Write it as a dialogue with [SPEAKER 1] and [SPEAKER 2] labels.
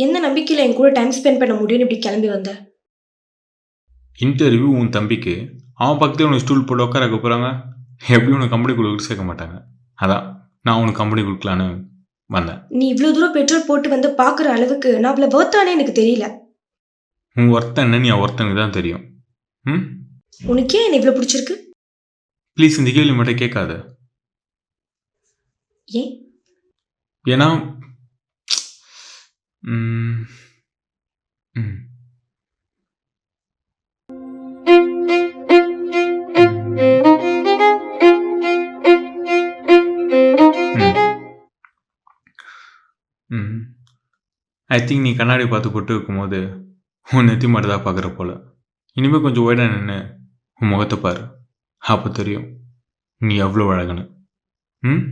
[SPEAKER 1] எந்த நம்பிக்கையில என் கூட டைம் ஸ்பெண்ட் பண்ண முடியும்னு இப்படி கிளம்பி வந்த?
[SPEAKER 2] இன்டர்வியூ உன் தம்பிக்கு. அவன் பக்கத்துல உனக்கு ஸ்டூல் போட்டு உட்கார வைக்க போகிறாங்க. எப்படி உனக்கு கம்பெனிக்குள்ள சேர்க்க மாட்டாங்க. அதான் நான் உனக்கு கம்பெனி கொடுக்கலான்னு வந்தேன்.
[SPEAKER 1] நீ இவ்ளோ தூரம் பெட்ரோல் போட்டு வந்து பார்க்குற அளவுக்கு நான் அவ்வளோ வொர்த்தானே எனக்கு தெரியல.
[SPEAKER 2] உன் ஒர்த்த என்ன நீ ஒருத்தனுக்கு தான் தெரியும். ம்
[SPEAKER 1] உனக்கு ஏன் என்ன இவ்ளோ பிடிச்சிருக்கு?
[SPEAKER 2] ப்ளீஸ் இந்த கேள்வி மட்டும் கேட்காத.
[SPEAKER 1] ஏன்?
[SPEAKER 2] ஏன்னா ம், ம், ம். ஐ திங்க் நீ கண்ணாடி பார்த்து பொட்டு வைக்கும்போது உன் நெத்தி மட்டும் தான் பார்க்குற போல. இனிமேல் கொஞ்சம் ஒய்டா நின்று உன் முகத்தை பாரு. அப்போ தெரியும் நீ எவ்வளோ அழகுன்னு. ம்